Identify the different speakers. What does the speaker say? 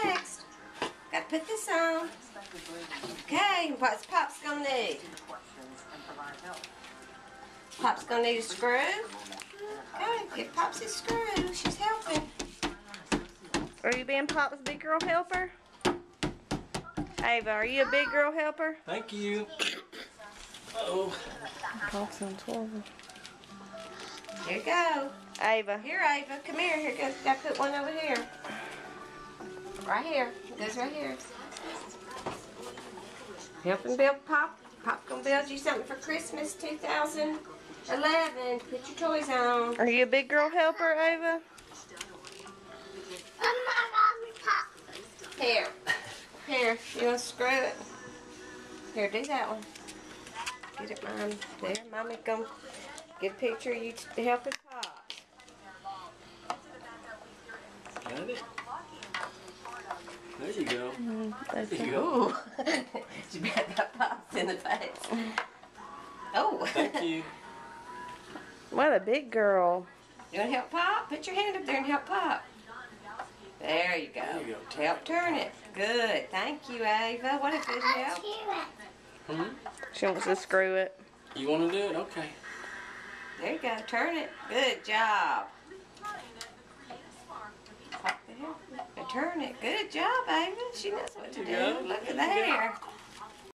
Speaker 1: next? Gotta put this on. Okay, what's Pop's gonna need? Pop's gonna need a screw. Okay, give Pops his screw. She's helping. Are you being Pop's big girl helper? Ava, are you a big girl helper?
Speaker 2: Thank you. Oh.
Speaker 3: Pop's on 12.
Speaker 1: Here you go.
Speaker 3: Ava.
Speaker 1: Here, Ava. Come here. Here goes. Gotta put one over here. Right here. It goes right here. Helping build Pop. Pop's gonna build you something for Christmas 2011. Put your toys on.
Speaker 3: Are you a big girl helper, Ava?
Speaker 1: Here. Here. You want to screw it? Here, do that one. Get it, Mom. There. Mommy gonna get a picture of you helping Pop.
Speaker 2: Got it? There you go. There you go.
Speaker 1: Ooh. She got Pops in the face. Oh.
Speaker 2: Thank you.
Speaker 3: What a big girl.
Speaker 1: You want to help Pop? Put your hand up there and help Pop. There you go.
Speaker 2: There you go.
Speaker 1: Help turn it. Good. Thank you, Ava. What a good help.
Speaker 3: She wants to screw it.
Speaker 2: You want to do it? Okay.
Speaker 1: There you go. Turn it. Good job. Pop the hair. And turn it. Good job, Ava. She knows what to do.
Speaker 2: There you go.
Speaker 1: Look at the hair.